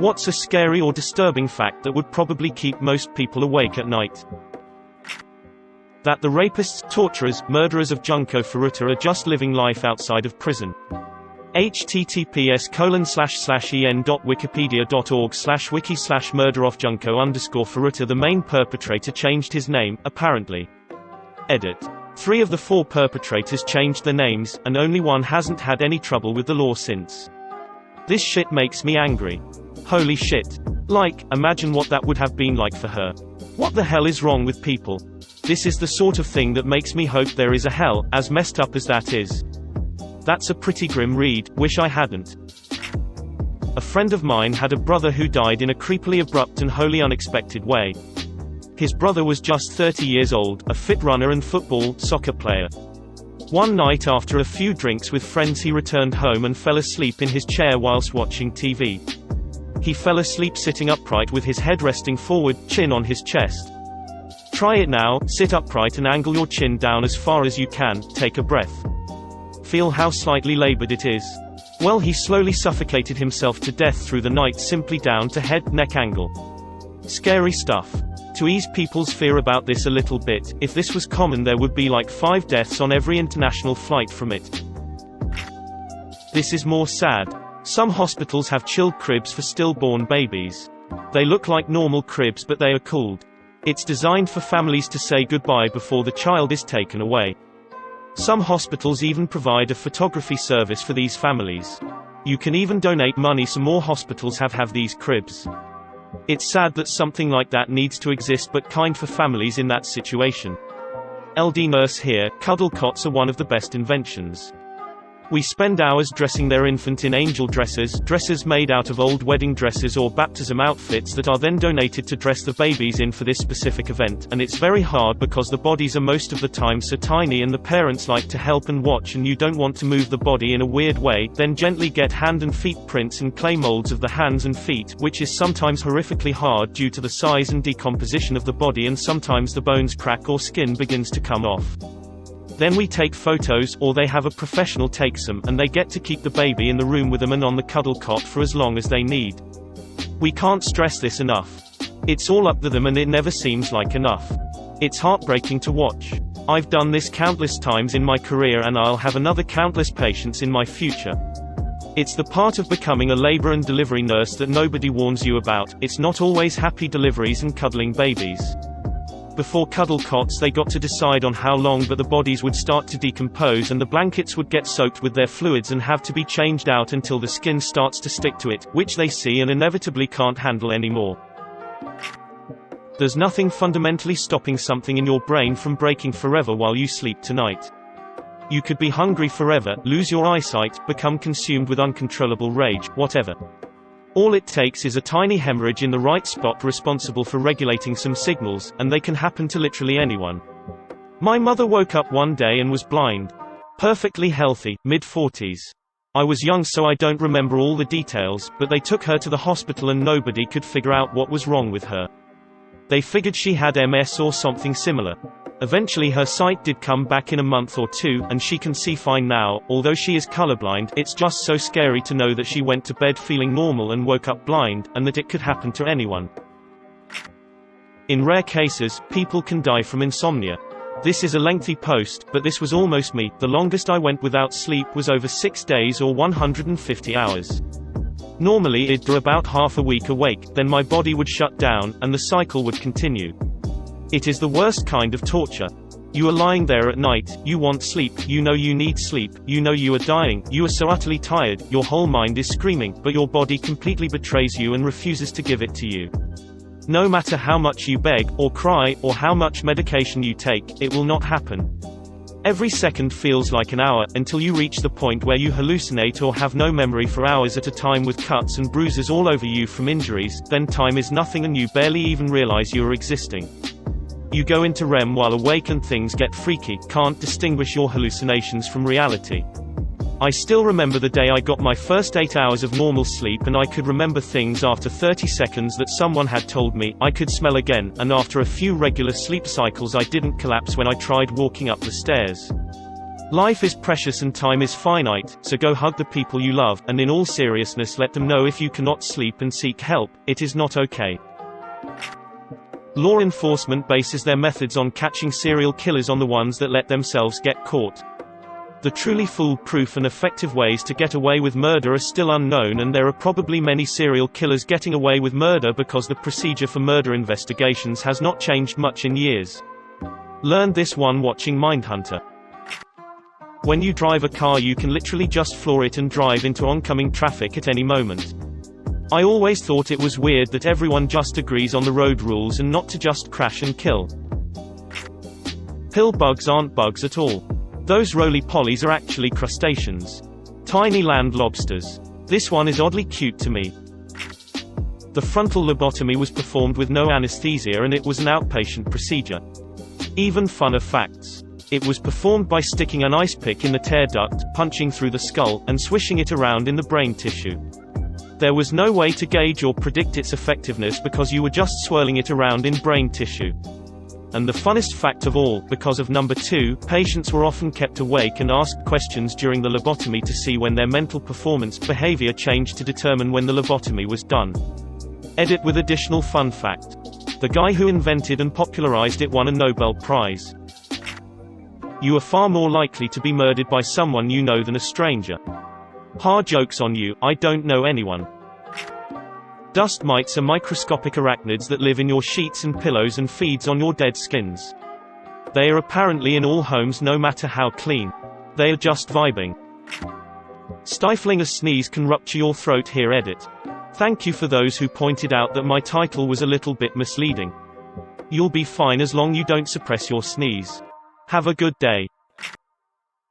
What's a scary or disturbing fact that would probably keep most people awake at night? That the rapists, torturers, murderers of Junko Furuta are just living life outside of prison. https://en.wikipedia.org/wiki/murder of Junko_Furuta. The main perpetrator changed his name, apparently. Edit. 3 of the 4 perpetrators changed their names, and only one hasn't had any trouble with the law since. This shit makes me angry. Holy shit. Like, imagine what that would have been like for her. What the hell is wrong with people? This is the sort of thing that makes me hope there is a hell, as messed up as that is. That's a pretty grim read, wish I hadn't. A friend of mine had a brother who died in a creepily abrupt and wholly unexpected way. His brother was just 30 years old, a fit runner and soccer player. One night after a few drinks with friends he returned home and fell asleep in his chair whilst watching TV. He fell asleep sitting upright with his head resting forward, chin on his chest. Try it now, sit upright and angle your chin down as far as you can, take a breath. Feel how slightly labored it is. Well, he slowly suffocated himself to death through the night simply down to head-neck angle. Scary stuff. To ease people's fear about this a little bit, if this was common there would be like 5 deaths on every international flight from it. This is more sad. Some hospitals have chilled cribs for stillborn babies. They look like normal cribs but they are cooled. It's designed for families to say goodbye before the child is taken away. Some hospitals even provide a photography service for these families. You can even donate money so more hospitals have these cribs. It's sad that something like that needs to exist, but kind for families in that situation. LD nurse here, cuddle cots are one of the best inventions. We spend hours dressing their infant in angel dresses made out of old wedding dresses or baptism outfits that are then donated to dress the babies in for this specific event, and it's very hard because the bodies are most of the time so tiny and the parents like to help and watch and you don't want to move the body in a weird way, then gently get hand and feet prints and clay molds of the hands and feet, which is sometimes horrifically hard due to the size and decomposition of the body, and sometimes the bones crack or skin begins to come off. Then we take photos, or they have a professional takes them, and they get to keep the baby in the room with them and on the cuddle cot for as long as they need. We can't stress this enough. It's all up to them and it never seems like enough. It's heartbreaking to watch. I've done this countless times in my career and I'll have another countless patients in my future. It's the part of becoming a labor and delivery nurse that nobody warns you about. It's not always happy deliveries and cuddling babies. Before cuddle cots they got to decide on how long, but the bodies would start to decompose and the blankets would get soaked with their fluids and have to be changed out until the skin starts to stick to it, which they see and inevitably can't handle anymore. There's nothing fundamentally stopping something in your brain from breaking forever while you sleep tonight. You could be hungry forever, lose your eyesight, become consumed with uncontrollable rage, whatever. All it takes is a tiny hemorrhage in the right spot responsible for regulating some signals, and they can happen to literally anyone. My mother woke up one day and was blind. Perfectly healthy, mid-40s. I was young so I don't remember all the details, but they took her to the hospital and nobody could figure out what was wrong with her. They figured she had MS or something similar. Eventually her sight did come back in a month or 2, and she can see fine now, although she is colorblind. It's just so scary to know that she went to bed feeling normal and woke up blind, and that it could happen to anyone. In rare cases, people can die from insomnia. This is a lengthy post, but this was almost me. The longest I went without sleep was over 6 days or 150 hours. Normally it'd do about half a week awake, then my body would shut down, and the cycle would continue. It is the worst kind of torture. You are lying there at night, you want sleep, you know you need sleep, you know you are dying, you are so utterly tired, your whole mind is screaming, but your body completely betrays you and refuses to give it to you. No matter how much you beg, or cry, or how much medication you take, it will not happen. Every second feels like an hour, until you reach the point where you hallucinate or have no memory for hours at a time with cuts and bruises all over you from injuries, then time is nothing and you barely even realize you are existing. You go into REM while awake and things get freaky, can't distinguish your hallucinations from reality. I still remember the day I got my first 8 hours of normal sleep, and I could remember things after 30 seconds that someone had told me. I could smell again, and after a few regular sleep cycles I didn't collapse when I tried walking up the stairs. Life is precious and time is finite, so go hug the people you love, and in all seriousness let them know if you cannot sleep and seek help, it is not okay. Law enforcement bases their methods on catching serial killers on the ones that let themselves get caught. The truly foolproof and effective ways to get away with murder are still unknown, and there are probably many serial killers getting away with murder because the procedure for murder investigations has not changed much in years. Learned this one watching Mindhunter. When you drive a car you can literally just floor it and drive into oncoming traffic at any moment. I always thought it was weird that everyone just agrees on the road rules and not to just crash and kill. Pill bugs aren't bugs at all. Those roly-polies are actually crustaceans. Tiny land lobsters. This one is oddly cute to me. The frontal lobotomy was performed with no anesthesia and it was an outpatient procedure. Even funner facts. It was performed by sticking an ice pick in the tear duct, punching through the skull, and swishing it around in the brain tissue. There was no way to gauge or predict its effectiveness because you were just swirling it around in brain tissue. And the funnest fact of all, because of number 2, patients were often kept awake and asked questions during the lobotomy to see when their mental performance behavior changed to determine when the lobotomy was done. Edit with additional fun fact. The guy who invented and popularized it won a Nobel Prize. You are far more likely to be murdered by someone you know than a stranger. Ha, joke's on you, I don't know anyone. Dust mites are microscopic arachnids that live in your sheets and pillows and feeds on your dead skins. They are apparently in all homes no matter how clean. They are just vibing. Stifling a sneeze can rupture your throat. Here edit. Thank you for those who pointed out that my title was a little bit misleading. You'll be fine as long you don't suppress your sneeze. Have a good day.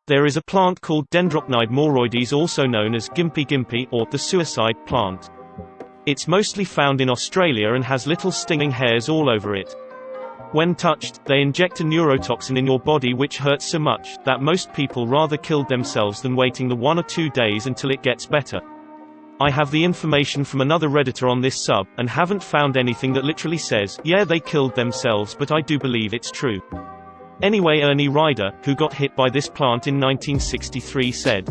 There is a plant called Dendrocnide moroides, also known as gimpy gimpy, or the suicide plant. It's mostly found in Australia and has little stinging hairs all over it. When touched, they inject a neurotoxin in your body which hurts so much that most people rather killed themselves than waiting the 1 or 2 days until it gets better. I have the information from another Redditor on this sub, and haven't found anything that literally says, yeah, they killed themselves, but I do believe it's true. Anyway, Ernie Ryder, who got hit by this plant in 1963, said,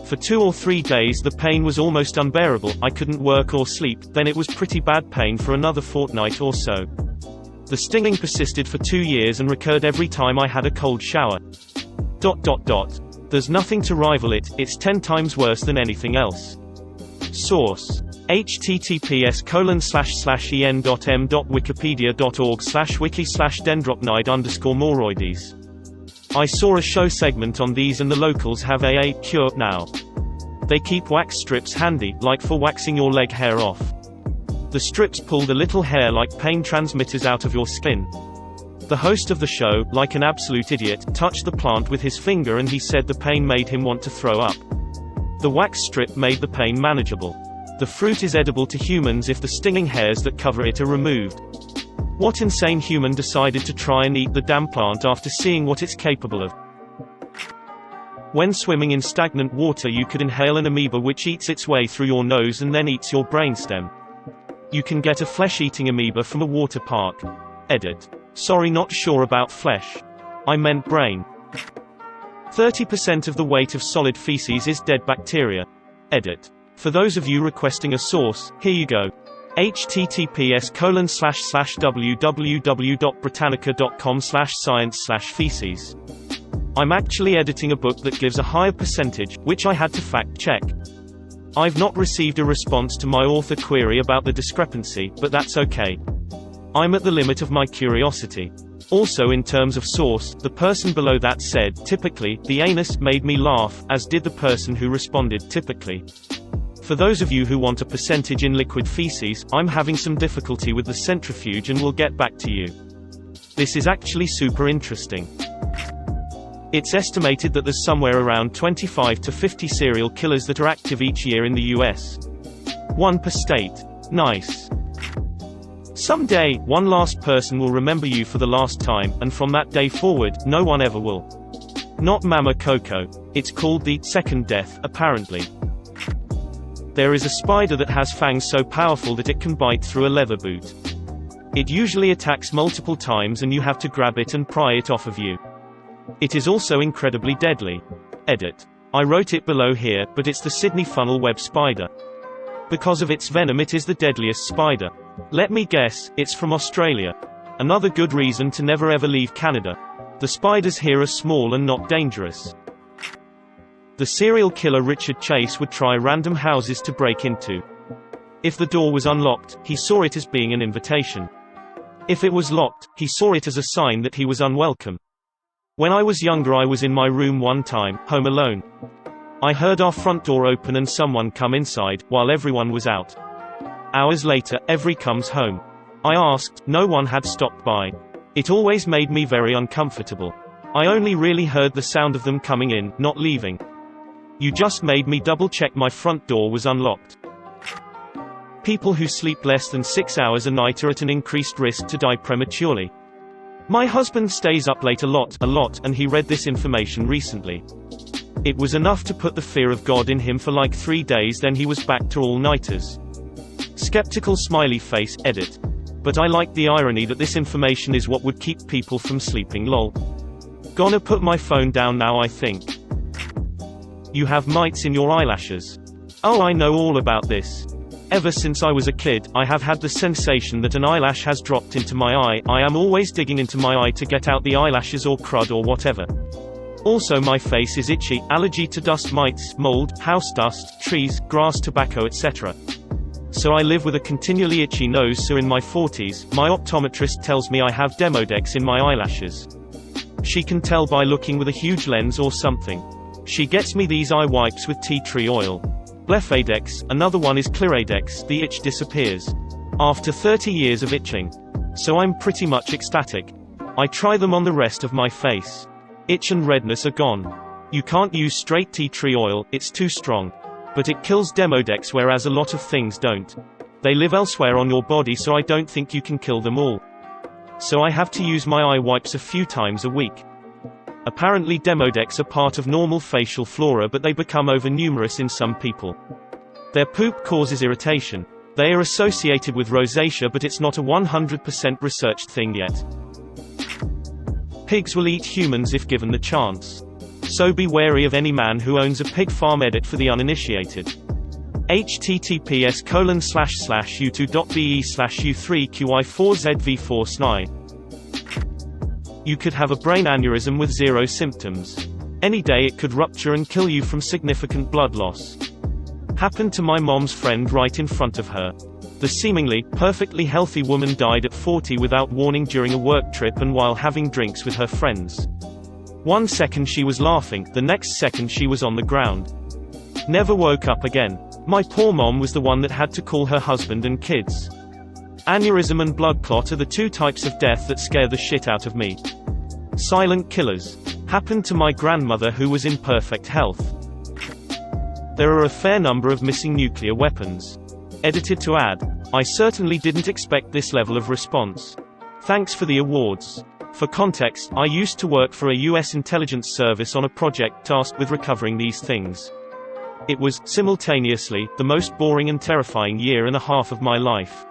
"For 2 or 3 days the pain was almost unbearable, I couldn't work or sleep, then it was pretty bad pain for another fortnight or so. The stinging persisted for 2 years and recurred every time I had a cold shower. ... There's nothing to rival it, it's 10 times worse than anything else." Source: https://en.m.wikipedia.org/wiki/dendrocnide_moroides. I saw a show segment on these and the locals have a cure now. They keep wax strips handy, like for waxing your leg hair off. The strips pull the little hair-like pain transmitters out of your skin. The host of the show, like an absolute idiot, touched the plant with his finger and he said the pain made him want to throw up. The wax strip made the pain manageable. The fruit is edible to humans if the stinging hairs that cover it are removed. What insane human decided to try and eat the damn plant after seeing what it's capable of? When swimming in stagnant water you could inhale an amoeba which eats its way through your nose and then eats your brainstem. You can get a flesh-eating amoeba from a water park. Edit. Sorry, not sure about flesh. I meant brain. 30% of the weight of solid feces is dead bacteria. Edit. For those of you requesting a source, here you go. https://www.britannica.com/science/feces. I'm actually editing a book that gives a higher percentage, which I had to fact-check. I've not received a response to my author query about the discrepancy, but that's okay. I'm at the limit of my curiosity. Also, in terms of source, the person below that said, typically, the anus made me laugh, as did the person who responded, typically. For those of you who want a percentage in liquid feces, I'm having some difficulty with the centrifuge and will get back to you. This is actually super interesting. It's estimated that there's somewhere around 25 to 50 serial killers that are active each year in the US. 1 per state. Nice. Someday, one last person will remember you for the last time, and from that day forward, no one ever will. Not Mama Coco. It's called the second death, apparently. There is a spider that has fangs so powerful that it can bite through a leather boot. It usually attacks multiple times and you have to grab it and pry it off of you. It is also incredibly deadly. Edit. I wrote it below here, but it's the Sydney funnel web spider. Because of its venom it is the deadliest spider. Let me guess, it's from Australia. Another good reason to never ever leave Canada. The spiders here are small and not dangerous. The serial killer Richard Chase would try random houses to break into. If the door was unlocked, he saw it as being an invitation. If it was locked, he saw it as a sign that he was unwelcome. When I was younger I was in my room one time, home alone. I heard our front door open and someone come inside, while everyone was out. Hours later, every comes home. I asked, no one had stopped by. It always made me very uncomfortable. I only really heard the sound of them coming in, not leaving. You just made me double check my front door was unlocked. People who sleep less than 6 hours a night are at an increased risk to die prematurely. My husband stays up late a lot, and he read this information recently. It was enough to put the fear of God in him for like 3 days, then he was back to all-nighters. Skeptical smiley face, edit. But I like the irony that this information is what would keep people from sleeping lol. Gonna put my phone down now I think. You have mites in your eyelashes. Oh, I know all about this. Ever since I was a kid, I have had the sensation that an eyelash has dropped into my eye. I am always digging into my eye to get out the eyelashes or crud or whatever. Also my face is itchy, allergy to dust mites, mold, house dust, trees, grass, tobacco etc. So I live with a continually itchy nose, so in my 40s, my optometrist tells me I have Demodex in my eyelashes. She can tell by looking with a huge lens or something. She gets me these eye wipes with tea tree oil. Blefadex, another one is Cleradex, the itch disappears. After 30 years of itching. So I'm pretty much ecstatic. I try them on the rest of my face. Itch and redness are gone. You can't use straight tea tree oil, it's too strong. But it kills Demodex, whereas a lot of things don't. They live elsewhere on your body, so I don't think you can kill them all. So I have to use my eye wipes a few times a week. Apparently Demodex are part of normal facial flora, but they become overnumerous in some people. Their poop causes irritation. They are associated with rosacea, but it's not a 100% researched thing yet. Pigs will eat humans if given the chance. So be wary of any man who owns a pig farm, edit for the uninitiated. https://youtube.be/u3qi4zv4sni. You could have a brain aneurysm with 0 symptoms. Any day it could rupture and kill you from significant blood loss. Happened to my mom's friend right in front of her. The seemingly perfectly healthy woman died at 40 without warning during a work trip and while having drinks with her friends. 1 second she was laughing, the next second she was on the ground. Never woke up again. My poor mom was the one that had to call her husband and kids. Aneurysm and blood clot are the 2 types of death that scare the shit out of me. Silent killers. Happened to my grandmother who was in perfect health. There are a fair number of missing nuclear weapons. Edited to add. I certainly didn't expect this level of response. Thanks for the awards. For context, I used to work for a US intelligence service on a project tasked with recovering these things. It was, simultaneously, the most boring and terrifying year and a half of my life.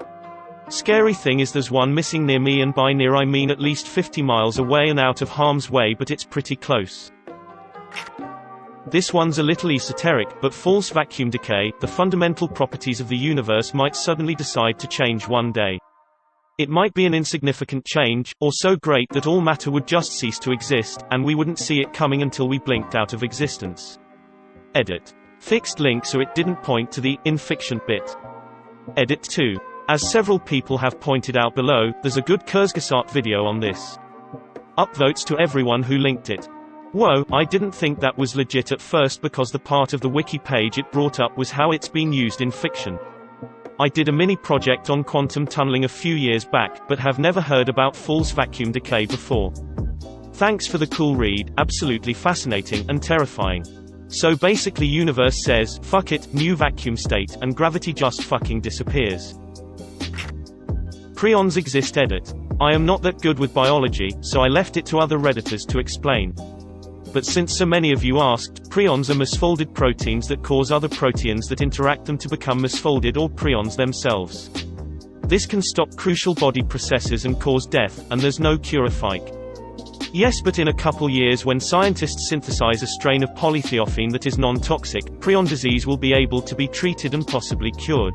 Scary thing is there's one missing near me, and by near I mean at least 50 miles away and out of harm's way, but it's pretty close. This one's a little esoteric, but false vacuum decay, the fundamental properties of the universe might suddenly decide to change one day. It might be an insignificant change, or so great that all matter would just cease to exist, and we wouldn't see it coming until we blinked out of existence. Edit. Fixed link so it didn't point to the in fiction bit. Edit 2. As several people have pointed out below, there's a good Kurzgesagt video on this. Upvotes to everyone who linked it. Whoa, I didn't think that was legit at first because the part of the wiki page it brought up was how it's been used in fiction. I did a mini project on quantum tunneling a few years back, but have never heard about false vacuum decay before. Thanks for the cool read, absolutely fascinating, and terrifying. So basically universe says, fuck it, new vacuum state, and gravity just fucking disappears. Prions exist, edit. I am not that good with biology, so I left it to other Redditors to explain. But since so many of you asked, prions are misfolded proteins that cause other proteins that interact them to become misfolded or prions themselves. This can stop crucial body processes and cause death, and there's no cure. Yes, but in a couple years when scientists synthesize a strain of polythiophene that is non-toxic, prion disease will be able to be treated and possibly cured.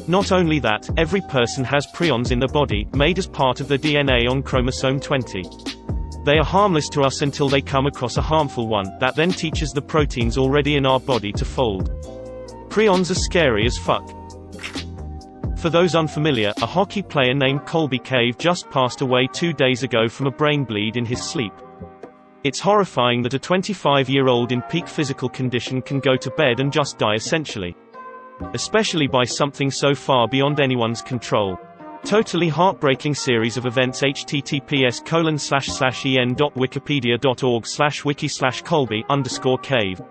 Not only that, every person has prions in their body, made as part of their DNA on chromosome 20. They are harmless to us until they come across a harmful one, that then teaches the proteins already in our body to fold. Prions are scary as fuck. For those unfamiliar, a hockey player named Colby Cave just passed away 2 days ago from a brain bleed in his sleep. It's horrifying that a 25-year-old in peak physical condition can go to bed and just die essentially. Especially by something so far beyond anyone's control. Totally heartbreaking series of events. https://en.wikipedia.org/wiki/Colby_cave